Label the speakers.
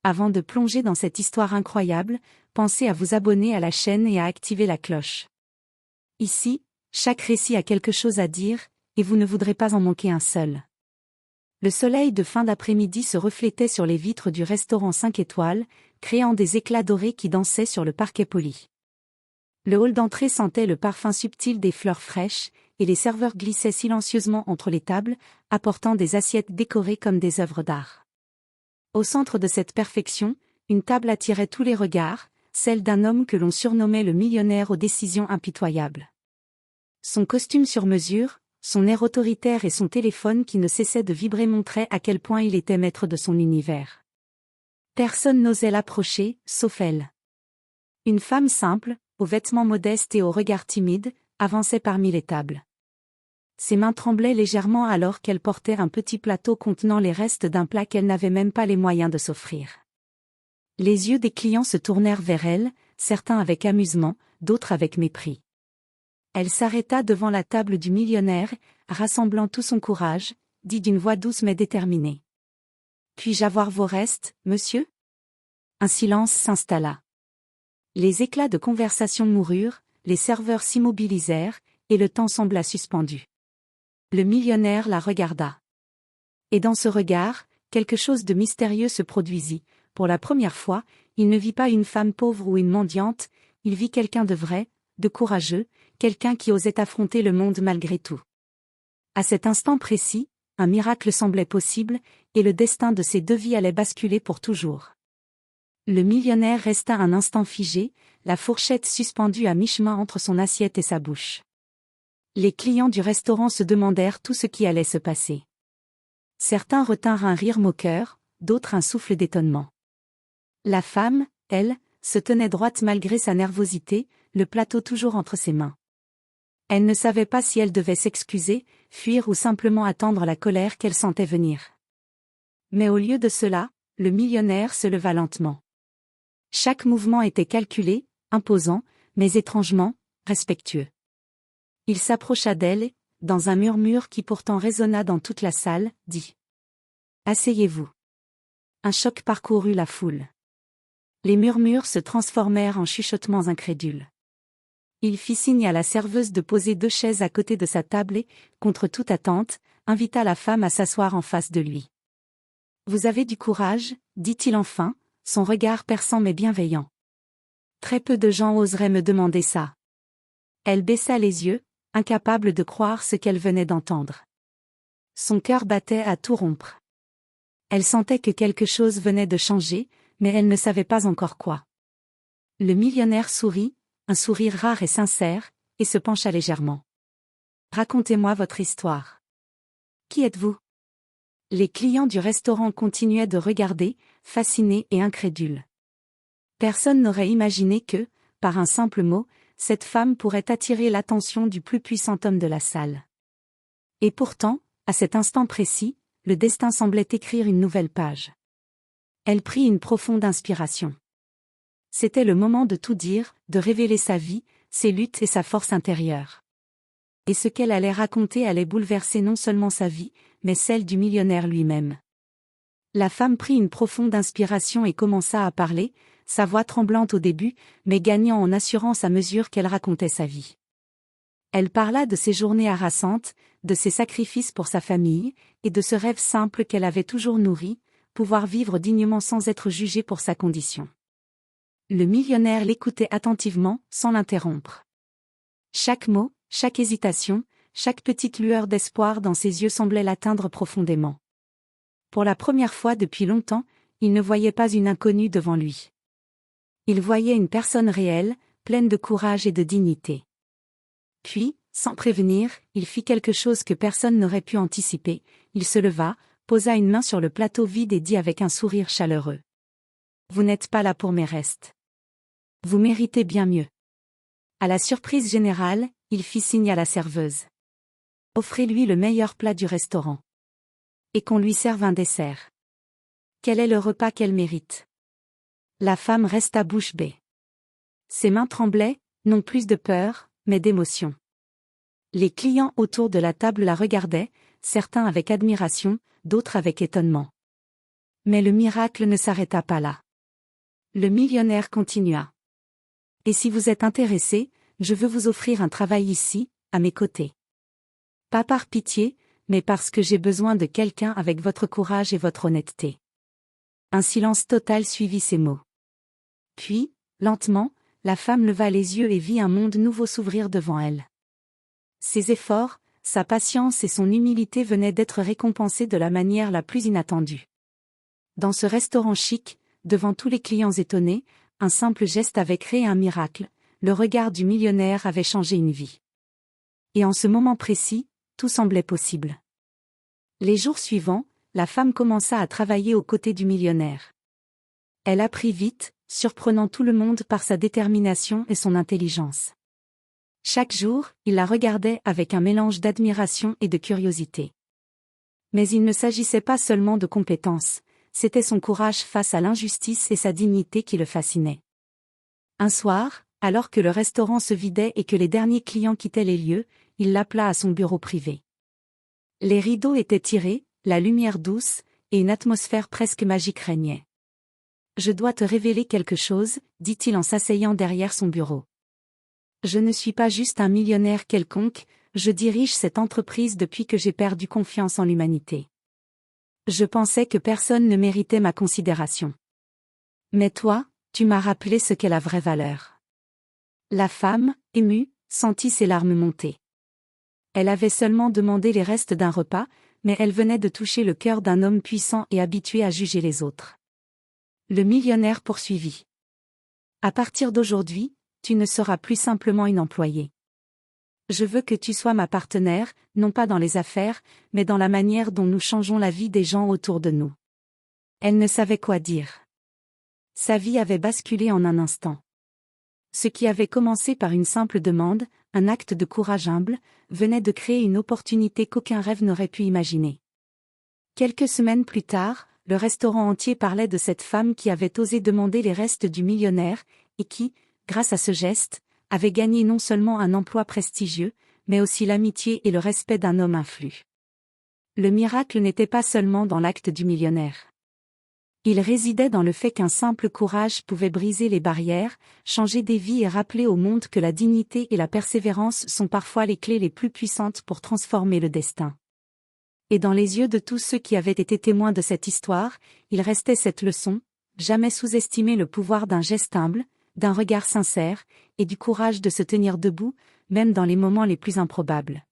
Speaker 1: Avant de plonger dans cette histoire incroyable, pensez à vous abonner à la chaîne et à activer la cloche. Ici, chaque récit a quelque chose à dire, et vous ne voudrez pas en manquer un seul. Le soleil de fin d'après-midi se reflétait sur les vitres du restaurant 5 étoiles, créant des éclats dorés qui dansaient sur le parquet poli. Le hall d'entrée sentait le parfum subtil des fleurs fraîches, et les serveurs glissaient silencieusement entre les tables, apportant des assiettes décorées comme des œuvres d'art. Au centre de cette perfection, une table attirait tous les regards, celle d'un homme que l'on surnommait le millionnaire aux décisions impitoyables. Son costume sur mesure, son air autoritaire et son téléphone qui ne cessait de vibrer montraient à quel point il était maître de son univers. Personne n'osait l'approcher, sauf elle. Une femme simple, aux vêtements modestes et au regard timide, avançait parmi les tables. Ses mains tremblaient légèrement alors qu'elle portait un petit plateau contenant les restes d'un plat qu'elle n'avait même pas les moyens de s'offrir. Les yeux des clients se tournèrent vers elle, certains avec amusement, d'autres avec mépris. Elle s'arrêta devant la table du millionnaire, rassemblant tout son courage, dit d'une voix douce mais déterminée. « Puis-je avoir vos restes, monsieur ?» Un silence s'installa. Les éclats de conversation moururent, les serveurs s'immobilisèrent, et le temps sembla suspendu. Le millionnaire la regarda. Et dans ce regard, quelque chose de mystérieux se produisit. Pour la première fois, il ne vit pas une femme pauvre ou une mendiante, il vit quelqu'un de vrai, de courageux, quelqu'un qui osait affronter le monde malgré tout. À cet instant précis, un miracle semblait possible, et le destin de ces deux vies allait basculer pour toujours. Le millionnaire resta un instant figé, la fourchette suspendue à mi-chemin entre son assiette et sa bouche. Les clients du restaurant se demandèrent tout ce qui allait se passer. Certains retinrent un rire moqueur, d'autres un souffle d'étonnement. La femme, elle, se tenait droite malgré sa nervosité, le plateau toujours entre ses mains. Elle ne savait pas si elle devait s'excuser, fuir ou simplement attendre la colère qu'elle sentait venir. Mais au lieu de cela, le millionnaire se leva lentement. Chaque mouvement était calculé, imposant, mais étrangement, respectueux. Il s'approcha d'elle, dans un murmure qui pourtant résonna dans toute la salle, dit « Asseyez-vous ». Un choc parcourut la foule. Les murmures se transformèrent en chuchotements incrédules. Il fit signe à la serveuse de poser 2 chaises à côté de sa table et, contre toute attente, invita la femme à s'asseoir en face de lui. « Vous avez du courage » dit-il enfin, son regard perçant mais bienveillant. « Très peu de gens oseraient me demander ça. » Elle baissa les yeux, incapable de croire ce qu'elle venait d'entendre. Son cœur battait à tout rompre. Elle sentait que quelque chose venait de changer, mais elle ne savait pas encore quoi. Le millionnaire sourit, un sourire rare et sincère, et se pencha légèrement. « Racontez-moi votre histoire. Qui êtes-vous » Les clients du restaurant continuaient de regarder, fascinés et incrédules. Personne n'aurait imaginé que, par un simple mot, cette femme pourrait attirer l'attention du plus puissant homme de la salle. Et pourtant, à cet instant précis, le destin semblait écrire une nouvelle page. Elle prit une profonde inspiration. C'était le moment de tout dire, de révéler sa vie, ses luttes et sa force intérieure. Et ce qu'elle allait raconter allait bouleverser non seulement sa vie, mais celle du millionnaire lui-même. La femme prit une profonde inspiration et commença à parler, sa voix tremblante au début, mais gagnant en assurance à mesure qu'elle racontait sa vie. Elle parla de ses journées harassantes, de ses sacrifices pour sa famille, et de ce rêve simple qu'elle avait toujours nourri, pouvoir vivre dignement sans être jugée pour sa condition. Le millionnaire l'écoutait attentivement, sans l'interrompre. Chaque mot, chaque hésitation, chaque petite lueur d'espoir dans ses yeux semblait l'atteindre profondément. Pour la première fois depuis longtemps, il ne voyait pas une inconnue devant lui. Il voyait une personne réelle, pleine de courage et de dignité. Puis, sans prévenir, il fit quelque chose que personne n'aurait pu anticiper, il se leva, posa une main sur le plateau vide et dit avec un sourire chaleureux. « Vous n'êtes pas là pour mes restes. Vous méritez bien mieux. » À la surprise générale, il fit signe à la serveuse. « Offrez-lui le meilleur plat du restaurant. Et qu'on lui serve un dessert. Quel est le repas qu'elle mérite ?» La femme resta bouche bée. Ses mains tremblaient, non plus de peur, mais d'émotion. Les clients autour de la table la regardaient, certains avec admiration, d'autres avec étonnement. Mais le miracle ne s'arrêta pas là. Le millionnaire continua. Et si vous êtes intéressé, je veux vous offrir un travail ici, à mes côtés. Pas par pitié, mais parce que j'ai besoin de quelqu'un avec votre courage et votre honnêteté. Un silence total suivit ces mots. Puis, lentement, la femme leva les yeux et vit un monde nouveau s'ouvrir devant elle. Ses efforts, sa patience et son humilité venaient d'être récompensés de la manière la plus inattendue. Dans ce restaurant chic, devant tous les clients étonnés, un simple geste avait créé un miracle, le regard du millionnaire avait changé une vie. Et en ce moment précis, tout semblait possible. Les jours suivants, la femme commença à travailler aux côtés du millionnaire. Elle apprit vite, surprenant tout le monde par sa détermination et son intelligence. Chaque jour, il la regardait avec un mélange d'admiration et de curiosité. Mais il ne s'agissait pas seulement de compétences, c'était son courage face à l'injustice et sa dignité qui le fascinaient. Un soir, alors que le restaurant se vidait et que les derniers clients quittaient les lieux, il l'appela à son bureau privé. Les rideaux étaient tirés, la lumière douce, et une atmosphère presque magique régnait. « Je dois te révéler quelque chose, dit-il en s'asseyant derrière son bureau. Je ne suis pas juste un millionnaire quelconque, je dirige cette entreprise depuis que j'ai perdu confiance en l'humanité. Je pensais que personne ne méritait ma considération. Mais toi, tu m'as rappelé ce qu'est la vraie valeur. » La femme, émue, sentit ses larmes monter. Elle avait seulement demandé les restes d'un repas, mais elle venait de toucher le cœur d'un homme puissant et habitué à juger les autres. Le millionnaire poursuivit. « À partir d'aujourd'hui, tu ne seras plus simplement une employée. Je veux que tu sois ma partenaire, non pas dans les affaires, mais dans la manière dont nous changeons la vie des gens autour de nous. » Elle ne savait quoi dire. Sa vie avait basculé en un instant. Ce qui avait commencé par une simple demande, un acte de courage humble, venait de créer une opportunité qu'aucun rêve n'aurait pu imaginer. Quelques semaines plus tard, le restaurant entier parlait de cette femme qui avait osé demander les restes du millionnaire, et qui, grâce à ce geste, avait gagné non seulement un emploi prestigieux, mais aussi l'amitié et le respect d'un homme influent. Le miracle n'était pas seulement dans l'acte du millionnaire. Il résidait dans le fait qu'un simple courage pouvait briser les barrières, changer des vies et rappeler au monde que la dignité et la persévérance sont parfois les clés les plus puissantes pour transformer le destin. Et dans les yeux de tous ceux qui avaient été témoins de cette histoire, il restait cette leçon, jamais sous-estimer le pouvoir d'un geste humble, d'un regard sincère, et du courage de se tenir debout, même dans les moments les plus improbables.